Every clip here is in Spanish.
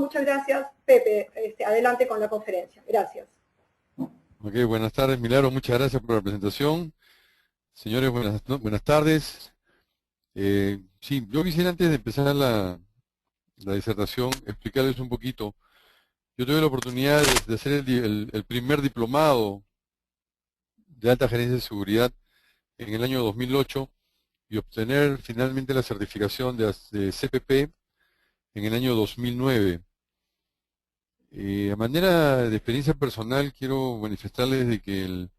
muchas gracias. Pepe, adelante con la conferencia. Gracias. Ok, buenas tardes, Milagro, muchas gracias por la presentación. Señores, buenas tardes. Sí, yo quisiera antes de empezar la disertación explicarles un poquito. Yo tuve la oportunidad de hacer el primer diplomado de alta gerencia de seguridad en el año 2008 y obtener finalmente la certificación de CPP en el año 2009. A manera de experiencia personal, quiero manifestarles de que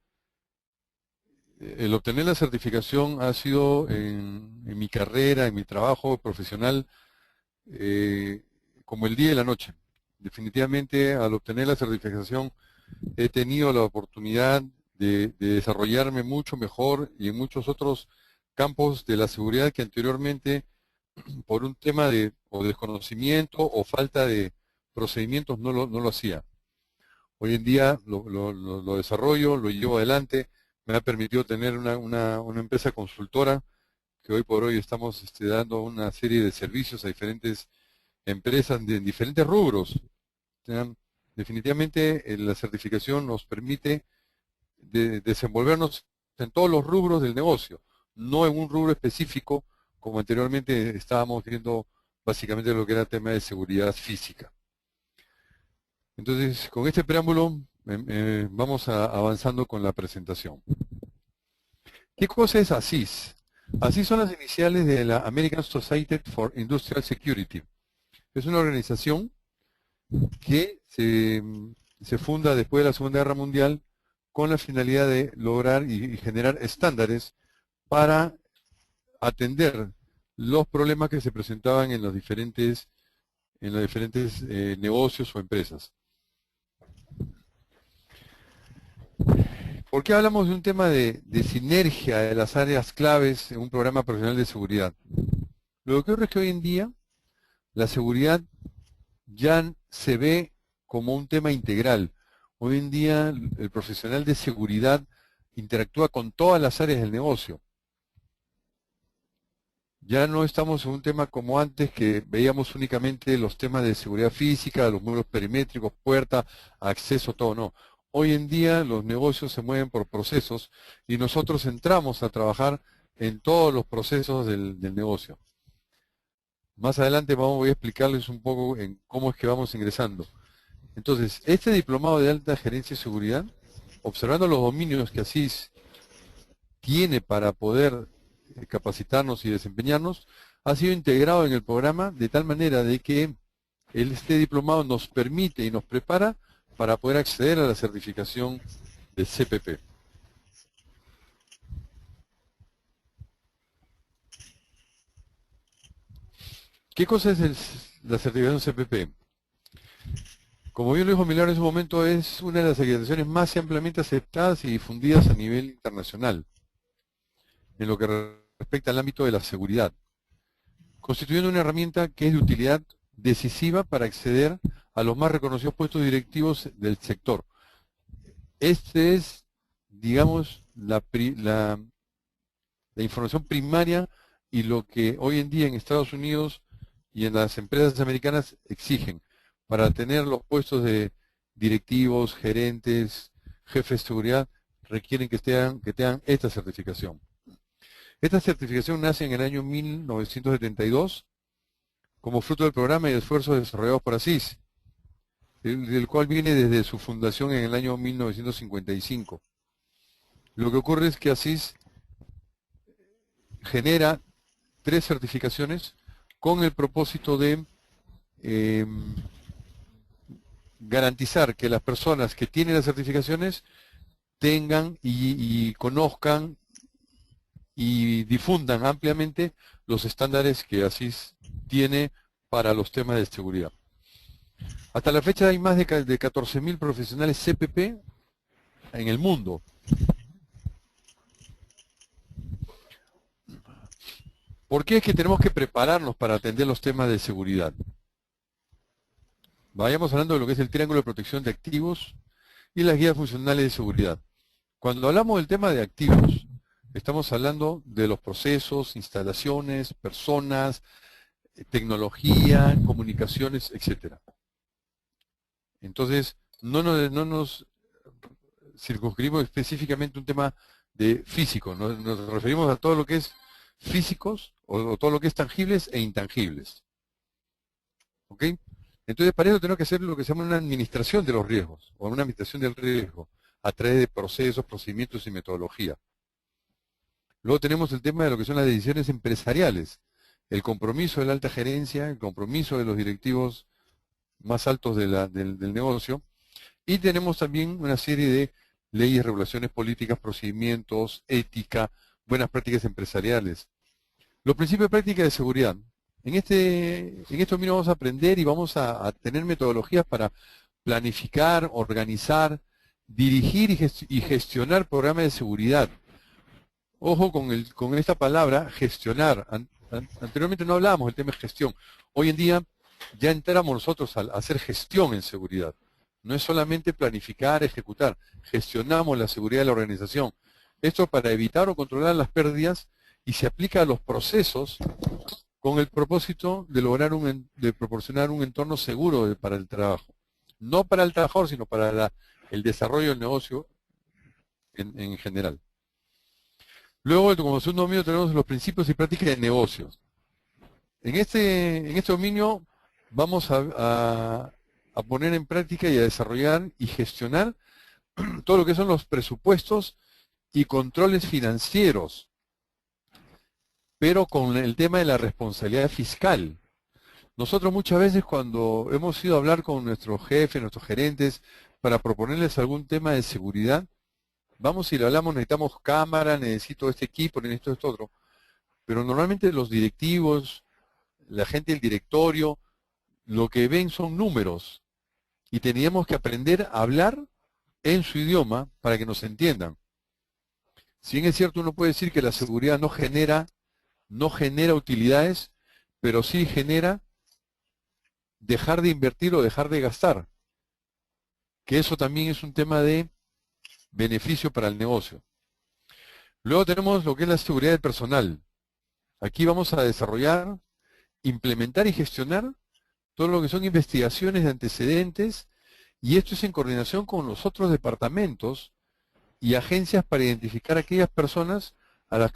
el obtener la certificación ha sido en mi carrera, en mi trabajo profesional, como el día y la noche. Definitivamente, al obtener la certificación, he tenido la oportunidad de desarrollarme mucho mejor y en muchos otros campos de la seguridad que anteriormente, por un tema de o desconocimiento o falta de procedimientos, no lo hacía. Hoy en día lo desarrollo, lo llevo adelante, me ha permitido tener una empresa consultora que hoy por hoy estamos dando una serie de servicios a diferentes empresas en diferentes rubros. Definitivamente la certificación nos permite desenvolvernos en todos los rubros del negocio, no en un rubro específico como anteriormente estábamos viendo básicamente lo que era tema de seguridad física. Entonces, con este preámbulo vamos avanzando con la presentación. ¿Qué cosa es ASIS? ASIS son las iniciales de la American Society for Industrial Security. Es una organización que se funda después de la Segunda Guerra Mundial con la finalidad de lograr y generar estándares para atender los problemas que se presentaban en los diferentes negocios o empresas. ¿Por qué hablamos de un tema de sinergia de las áreas claves en un programa profesional de seguridad? Lo que ocurre es que hoy en día la seguridad ya se ve como un tema integral. Hoy en día el profesional de seguridad interactúa con todas las áreas del negocio. Ya no estamos en un tema como antes, que veíamos únicamente los temas de seguridad física, los muros perimétricos, puerta, acceso, todo, no. Hoy en día los negocios se mueven por procesos y nosotros entramos a trabajar en todos los procesos del negocio. Más adelante voy a explicarles un poco en cómo es que vamos ingresando. Entonces, este diplomado de alta gerencia y seguridad, observando los dominios que ASIS tiene para poder capacitarnos y desempeñarnos, ha sido integrado en el programa de tal manera de que este diplomado nos permite y nos prepara para poder acceder a la certificación de CPP. ¿Qué cosa es la certificación CPP? Como bien lo dijo Milagro en su momento, es una de las acreditaciones más ampliamente aceptadas y difundidas a nivel internacional en lo que respecta al ámbito de la seguridad, constituyendo una herramienta que es de utilidad decisiva para acceder a los más reconocidos puestos directivos del sector. Este es, digamos, la información primaria y lo que hoy en día en Estados Unidos y en las empresas americanas exigen para tener los puestos de directivos, gerentes, jefes de seguridad, requieren que tengan esta certificación. Esta certificación nace en el año 1972 como fruto del programa y esfuerzos desarrollados por ASIS, del cual viene desde su fundación en el año 1955. Lo que ocurre es que ASIS genera 3 certificaciones con el propósito de garantizar que las personas que tienen las certificaciones tengan y conozcan y difundan ampliamente los estándares que ASIS tiene para los temas de seguridad. Hasta la fecha hay más de 14.000 profesionales CPP en el mundo. ¿Por qué es que tenemos que prepararnos para atender los temas de seguridad? Vayamos hablando de lo que es el triángulo de protección de activos y las guías funcionales de seguridad. Cuando hablamos del tema de activos, estamos hablando de los procesos, instalaciones, personas, tecnología, comunicaciones, etc. Entonces, no nos circunscribimos específicamente a un tema de físico, nos referimos a todo lo que es físicos o todo lo que es tangibles e intangibles. ¿Ok? Entonces, para eso tenemos que hacer lo que se llama una administración de los riesgos, o una administración del riesgo, a través de procesos, procedimientos y metodología. Luego tenemos el tema de lo que son las decisiones empresariales, el compromiso de la alta gerencia, el compromiso de los directivos más altos del negocio, y tenemos también una serie de leyes, regulaciones políticas, procedimientos, ética, buenas prácticas empresariales. Los principios de práctica de seguridad. En este dominio vamos a aprender y vamos a tener metodologías para planificar, organizar, dirigir y gestionar programas de seguridad. Ojo con esta palabra, gestionar. Anteriormente no hablábamos del tema de gestión. Hoy en día ya entramos nosotros a hacer gestión en seguridad. No es solamente planificar, ejecutar. Gestionamos la seguridad de la organización. Esto para evitar o controlar las pérdidas y se aplica a los procesos con el propósito de de proporcionar un entorno seguro para el trabajo. No para el trabajador, sino para el desarrollo del negocio en general. Luego, como segundo dominio, tenemos los principios y prácticas de negocios. En este dominio vamos a poner en práctica y a desarrollar y gestionar todo lo que son los presupuestos y controles financieros, pero con el tema de la responsabilidad fiscal. Nosotros muchas veces cuando hemos ido a hablar con nuestros jefes, nuestros gerentes, para proponerles algún tema de seguridad, vamos y le hablamos, necesitamos cámara, necesito este equipo, necesito esto otro. Pero normalmente los directivos, la gente del directorio, lo que ven son números. Y teníamos que aprender a hablar en su idioma para que nos entiendan. Si bien es cierto, uno puede decir que la seguridad no genera utilidades, pero sí genera dejar de invertir o dejar de gastar. Que eso también es un tema de beneficio para el negocio. Luego tenemos lo que es la seguridad del personal. Aquí vamos a desarrollar, implementar y gestionar todo lo que son investigaciones de antecedentes, y esto es en coordinación con los otros departamentos y agencias para identificar a aquellas personas a las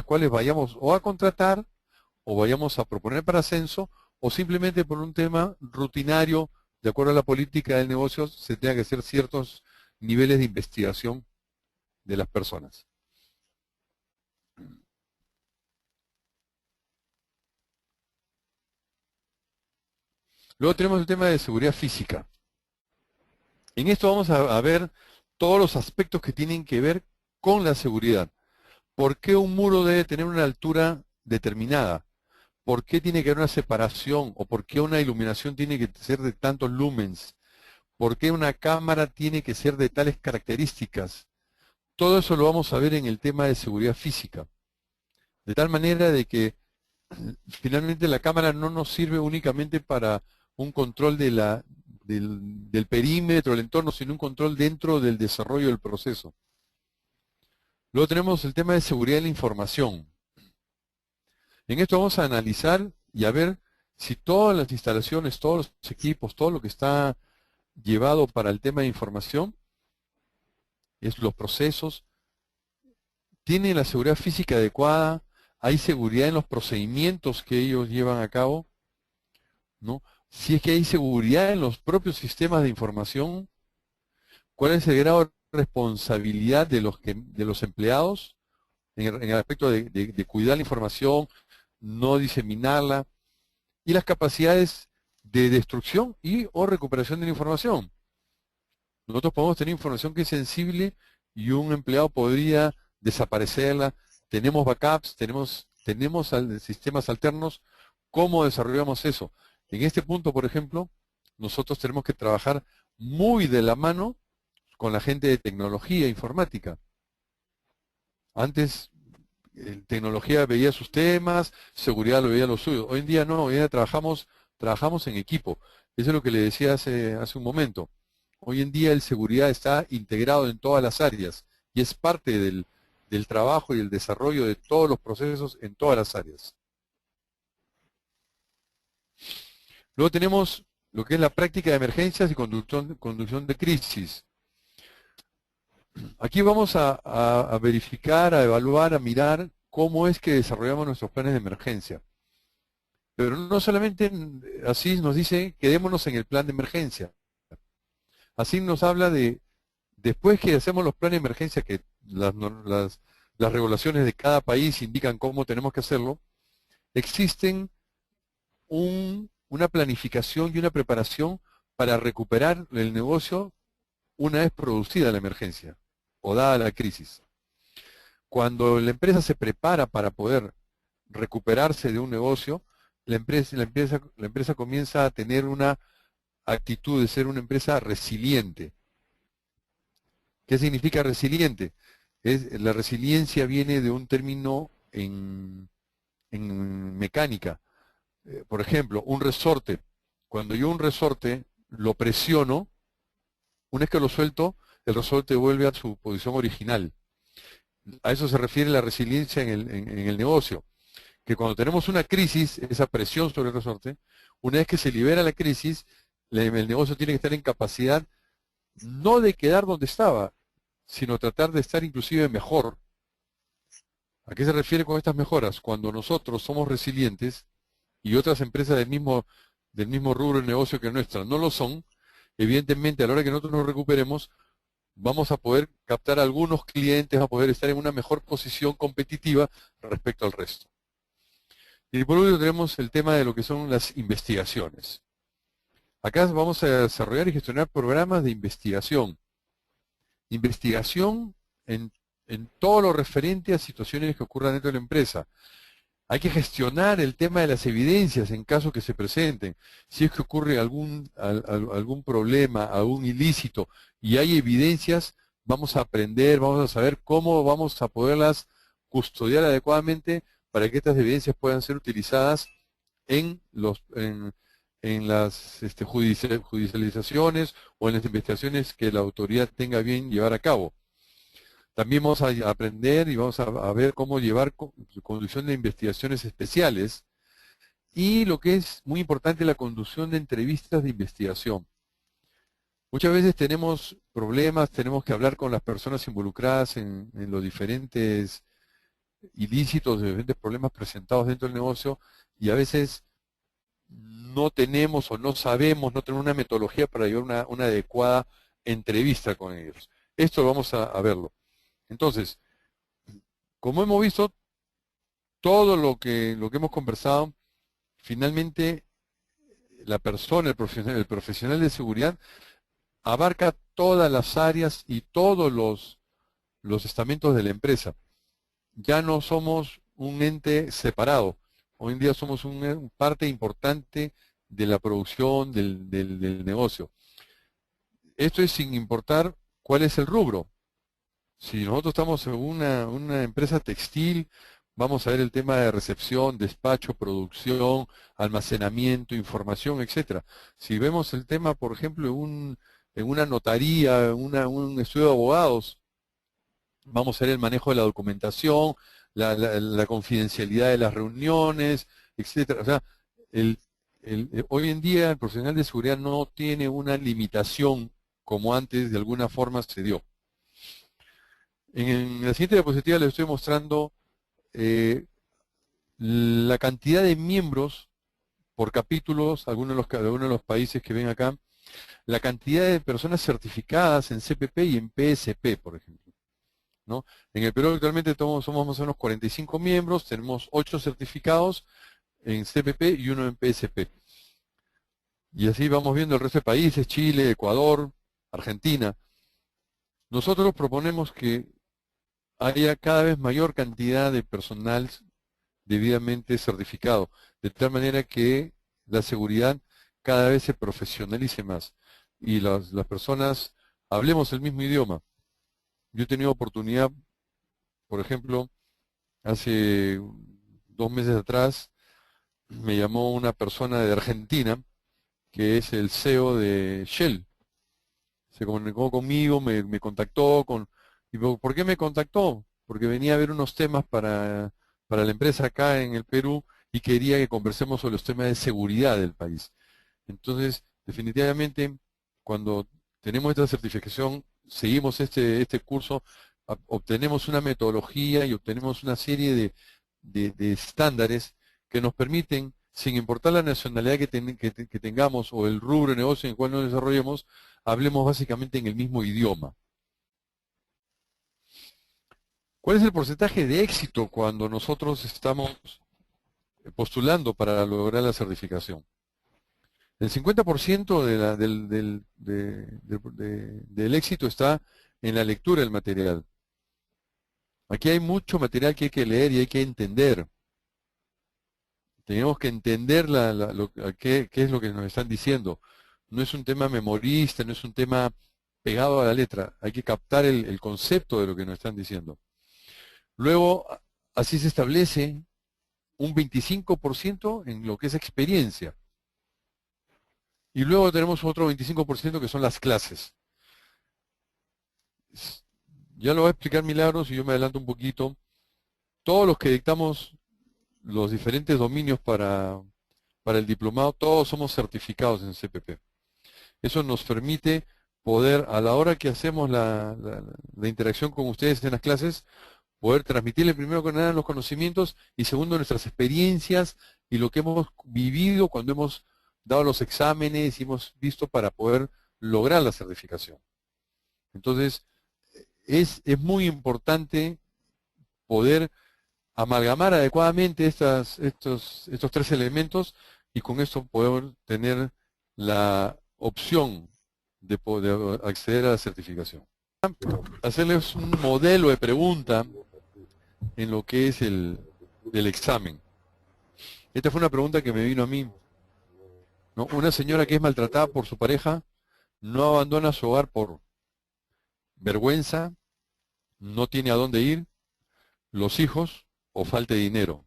cuales vayamos o a contratar o vayamos a proponer para ascenso, o simplemente por un tema rutinario, de acuerdo a la política del negocio, se tenga que hacer ciertos niveles de investigación de las personas. Luego tenemos el tema de seguridad física. En esto vamos a ver todos los aspectos que tienen que ver con la seguridad. ¿Por qué un muro debe tener una altura determinada? ¿Por qué tiene que haber una separación? ¿O por qué una iluminación tiene que ser de tantos lumens? ¿Por qué una cámara tiene que ser de tales características? Todo eso lo vamos a ver en el tema de seguridad física. De tal manera de que finalmente la cámara no nos sirve únicamente para un control del perímetro, del entorno, sino un control dentro del desarrollo del proceso. Luego tenemos el tema de seguridad de la información. En esto vamos a analizar y a ver si todas las instalaciones, todos los equipos, todo lo que está llevado para el tema de información, los procesos, tienen la seguridad física adecuada, hay seguridad en los procedimientos que ellos llevan a cabo, ¿no? Si es que hay seguridad en los propios sistemas de información, cuál es el grado de responsabilidad de los empleados en el aspecto de cuidar la información, no diseminarla, y las capacidades de destrucción y o recuperación de la información. Nosotros podemos tener información que es sensible y un empleado podría desaparecerla. Tenemos backups, tenemos sistemas alternos. ¿Cómo desarrollamos eso? En este punto, por ejemplo, nosotros tenemos que trabajar muy de la mano con la gente de tecnología e informática. Antes, tecnología veía sus temas, seguridad lo veía los suyos. Hoy en día no, hoy en día trabajamos en equipo. Eso es lo que le decía hace un momento. Hoy en día el seguridad está integrado en todas las áreas y es parte del trabajo y el desarrollo de todos los procesos en todas las áreas. Luego tenemos lo que es la práctica de emergencias y conducción de crisis. Aquí vamos a verificar, a evaluar, a mirar cómo es que desarrollamos nuestros planes de emergencia. Pero no solamente así nos dice, quedémonos en el plan de emergencia. Así nos habla de, después que hacemos los planes de emergencia, que las regulaciones de cada país indican cómo tenemos que hacerlo, existen una planificación y una preparación para recuperar el negocio una vez producida la emergencia o dada la crisis. Cuando la empresa se prepara para poder recuperarse de un negocio, la empresa comienza a tener una actitud de ser una empresa resiliente. ¿Qué significa resiliente? La resiliencia viene de un término en mecánica. Por ejemplo, un resorte. Cuando yo un resorte lo presiono, una vez que lo suelto, el resorte vuelve a su posición original. A eso se refiere la resiliencia en el negocio. Que cuando tenemos una crisis, esa presión sobre el resorte, una vez que se libera la crisis, el negocio tiene que estar en capacidad no de quedar donde estaba, sino tratar de estar inclusive mejor. ¿A qué se refiere con estas mejoras? Cuando nosotros somos resilientes y otras empresas del mismo rubro de negocio que nuestra no lo son, evidentemente a la hora que nosotros nos recuperemos, vamos a poder captar a algunos clientes, a poder estar en una mejor posición competitiva respecto al resto. Y por último tenemos el tema de lo que son las investigaciones. Acá vamos a desarrollar y gestionar programas de investigación. Investigación en todo lo referente a situaciones que ocurran dentro de la empresa. Hay que gestionar el tema de las evidencias en caso que se presenten. Si es que ocurre algún problema, algún ilícito, y hay evidencias, vamos a aprender, vamos a saber cómo vamos a poderlas custodiar adecuadamente para que estas evidencias puedan ser utilizadas en las judicializaciones o en las investigaciones que la autoridad tenga bien llevar a cabo. También vamos a aprender y vamos a ver cómo llevar conducción de investigaciones especiales y lo que es muy importante, la conducción de entrevistas de investigación. Muchas veces tenemos problemas, tenemos que hablar con las personas involucradas en los diferentes ilícitos, de diferentes problemas presentados dentro del negocio y a veces no tenemos o no sabemos, no tenemos una metodología para llevar una adecuada entrevista con ellos. Esto vamos a verlo. Entonces, como hemos visto, todo lo que hemos conversado, finalmente la persona, el profesional de seguridad, abarca todas las áreas y todos los estamentos de la empresa. Ya no somos un ente separado. Hoy en día somos una parte importante de la producción del negocio. Esto es sin importar cuál es el rubro. Si nosotros estamos en una empresa textil, vamos a ver el tema de recepción, despacho, producción, almacenamiento, información, etcétera. Si vemos el tema, por ejemplo, en una notaría, un estudio de abogados, vamos a ver el manejo de la documentación, la confidencialidad de las reuniones, etcétera. O sea, hoy en día el profesional de seguridad no tiene una limitación como antes de alguna forma se dio. En la siguiente diapositiva les estoy mostrando la cantidad de miembros por capítulos, algunos de los países que ven acá, la cantidad de personas certificadas en CPP y en PSP, por ejemplo, ¿no? En el Perú actualmente somos más o menos 45 miembros, tenemos 8 certificados en CPP y 1 en PSP. Y así vamos viendo el resto de países, Chile, Ecuador, Argentina. Nosotros proponemos que haya cada vez mayor cantidad de personal debidamente certificado, de tal manera que la seguridad cada vez se profesionalice más y las personas hablemos el mismo idioma. Yo he tenido oportunidad, por ejemplo, hace 2 meses atrás, me llamó una persona de Argentina, que es el CEO de Shell. Se comunicó conmigo, me contactó, y ¿por qué me contactó? Porque venía a ver unos temas para la empresa acá en el Perú y quería que conversemos sobre los temas de seguridad del país. Entonces, Definitivamente, cuando tenemos esta certificación, seguimos este curso, obtenemos una metodología y obtenemos una serie de estándares que nos permiten, sin importar la nacionalidad que tengamos o el rubro de negocio en el cual nos desarrollemos, hablemos básicamente en el mismo idioma. ¿Cuál es el porcentaje de éxito cuando nosotros estamos postulando para lograr la certificación? El 50% del éxito está en la lectura del material. Aquí hay mucho material que hay que leer y hay que entender. Tenemos que entender qué es lo que nos están diciendo. No es un tema memorista, no es un tema pegado a la letra. Hay que captar el concepto de lo que nos están diciendo. Luego, así se establece un 25% en lo que es experiencia. Y luego tenemos otro 25% que son las clases. Ya lo va a explicar Milagros y yo me adelanto un poquito. Todos los que dictamos los diferentes dominios para el diplomado, todos somos certificados en CPP. Eso nos permite poder, a la hora que hacemos la interacción con ustedes en las clases, poder transmitirle primero que nada los conocimientos y segundo nuestras experiencias y lo que hemos vivido cuando hemos dado los exámenes y hemos visto para poder lograr la certificación. Entonces, es muy importante poder amalgamar adecuadamente estos tres elementos y con esto poder tener la opción de poder acceder a la certificación. Hacerles un modelo de pregunta en lo que es el examen. Esta fue una pregunta que me vino a mí, ¿no? Una señora que es maltratada por su pareja no abandona su hogar por vergüenza, no tiene a dónde ir, los hijos o falta de dinero.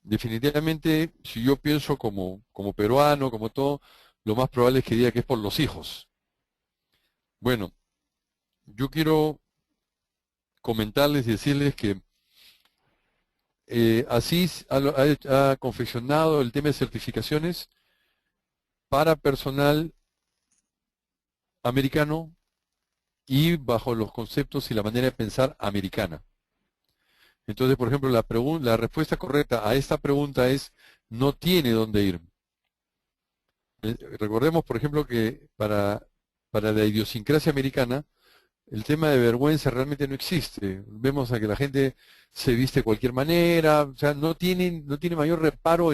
Definitivamente, si yo pienso como peruano, como todo, lo más probable es que diga que es por los hijos. Bueno, yo quiero comentarles y decirles que Asís ha confeccionado el tema de certificaciones para personal americano y bajo los conceptos y la manera de pensar americana. Entonces, por ejemplo, la respuesta correcta a esta pregunta es no tiene dónde ir. Recordemos, por ejemplo, que para la idiosincrasia americana, el tema de vergüenza realmente no existe. Vemos a que la gente se viste de cualquier manera, o sea, no tiene mayor reparo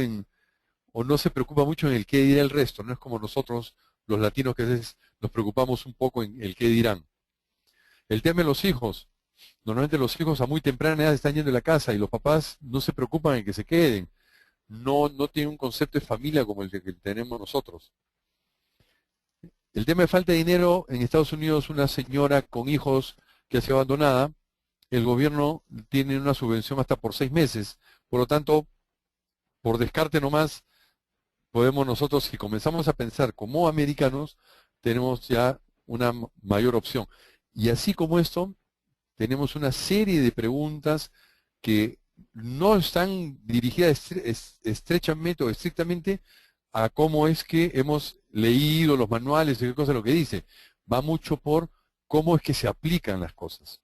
o no se preocupa mucho en el qué dirá el resto. No es como nosotros, los latinos, que a veces nos preocupamos un poco en el qué dirán. El tema de los hijos. Normalmente los hijos a muy temprana edad están yendo de la casa y los papás no se preocupan en que se queden. No tienen un concepto de familia como el que tenemos nosotros. El tema de falta de dinero, en Estados Unidos una señora con hijos que ha sido abandonada, el gobierno tiene una subvención hasta por 6 meses. Por lo tanto, por descarte nomás, podemos nosotros, si comenzamos a pensar como americanos, tenemos ya una mayor opción. Y así como esto, tenemos una serie de preguntas que no están dirigidas estrechamente o estrictamente a cómo es que hemos leído los manuales y qué cosa es lo que dice. Va mucho por cómo es que se aplican las cosas.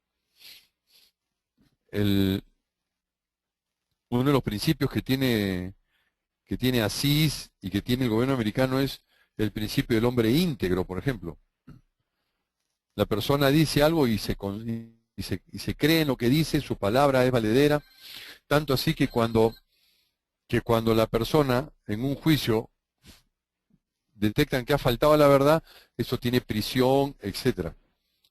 Uno de los principios que tiene Asís y que tiene el gobierno americano es el principio del hombre íntegro, por ejemplo. La persona dice algo y se cree en lo que dice, su palabra es valedera, tanto así que cuando la persona en un juicio detectan que ha faltado a la verdad, eso tiene prisión, etcétera.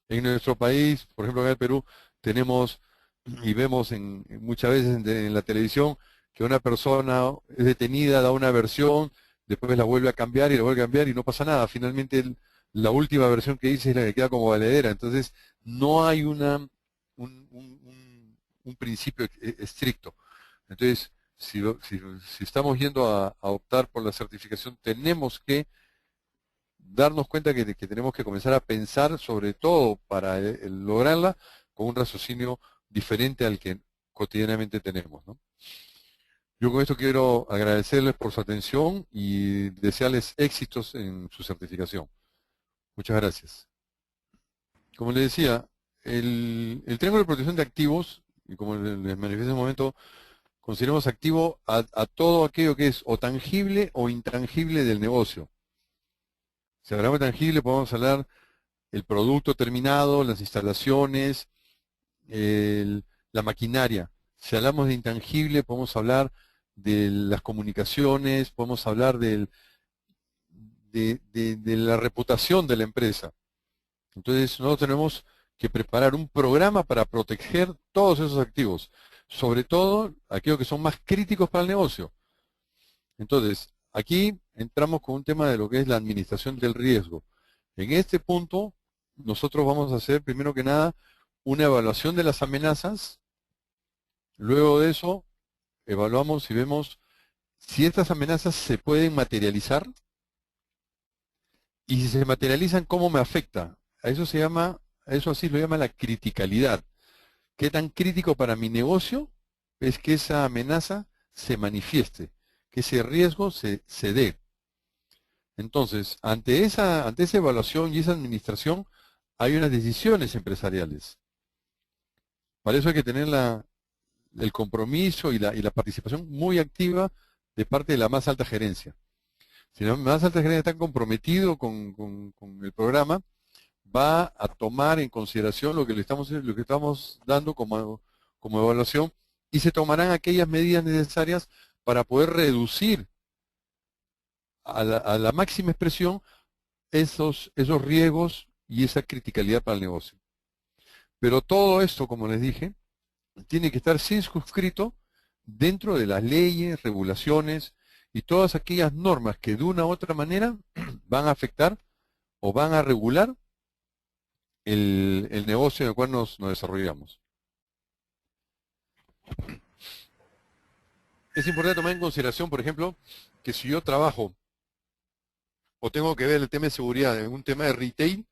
En nuestro país, por ejemplo en el Perú, tenemos y vemos muchas veces en la televisión que una persona es detenida, da una versión, después la vuelve a cambiar y la vuelve a cambiar y no pasa nada. Finalmente la última versión que dice es la que queda como valedera. Entonces no hay un principio estricto. Entonces, si estamos yendo a optar por la certificación, tenemos que darnos cuenta que tenemos que comenzar a pensar, sobre todo para lograrla, con un raciocinio diferente al que cotidianamente tenemos, ¿no? Yo con esto quiero agradecerles por su atención y desearles éxitos en su certificación. Muchas gracias. Como les decía, el triángulo de protección de activos, y como les manifesté en un momento, consideramos activo a todo aquello que es o tangible o intangible del negocio. Si hablamos de tangible, podemos hablar del producto terminado, las instalaciones, la maquinaria. Si hablamos de intangible, podemos hablar de las comunicaciones, podemos hablar de la reputación de la empresa. Entonces, nosotros tenemos que preparar un programa para proteger todos esos activos, sobre todo aquellos que son más críticos para el negocio. Entonces, aquí entramos con un tema de lo que es la administración del riesgo. En este punto, nosotros vamos a hacer, primero que nada, una evaluación de las amenazas. Luego de eso, evaluamos y vemos si estas amenazas se pueden materializar y si se materializan, ¿cómo me afecta? A eso se llama, a eso así lo llama la criticalidad. ¿Qué tan crítico para mi negocio es que esa amenaza se manifieste, que ese riesgo se dé? Entonces, ante esa evaluación y esa administración, hay unas decisiones empresariales. Para eso hay que tener el compromiso y la participación muy activa de parte de la más alta gerencia. Si la más alta gerencia está comprometido con el programa, va a tomar en consideración lo que estamos dando como evaluación y se tomarán aquellas medidas necesarias para poder reducir a la máxima expresión esos riesgos y esa criticalidad para el negocio. Pero todo esto, como les dije, tiene que estar circunscrito dentro de las leyes, regulaciones y todas aquellas normas que de una u otra manera van a afectar o van a regular el negocio en el cual nos desarrollamos. Es importante tomar en consideración, por ejemplo, que si yo trabajo o tengo que ver el tema de seguridad en un tema de retail,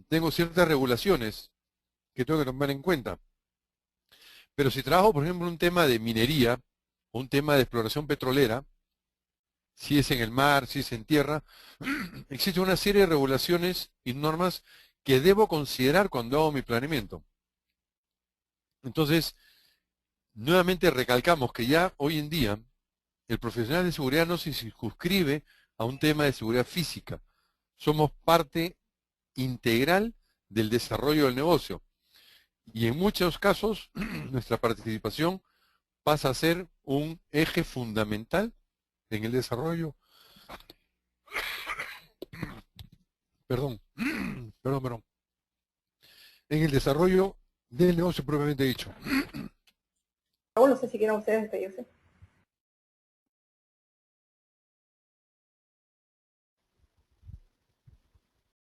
tengo ciertas regulaciones que tengo que tomar en cuenta. Pero si trabajo, por ejemplo, en un tema de minería o un tema de exploración petrolera, si es en el mar, si es en tierra, existe una serie de regulaciones y normas que debo considerar cuando hago mi planeamiento. Entonces, nuevamente recalcamos que ya hoy en día el profesional de seguridad no se circunscribe a un tema de seguridad física. Somos parte integral del desarrollo del negocio. Y en muchos casos, nuestra participación pasa a ser un eje fundamental en el desarrollo, perdón, perdón, en el desarrollo del negocio propiamente dicho. No sé si quieran ustedes despedirse.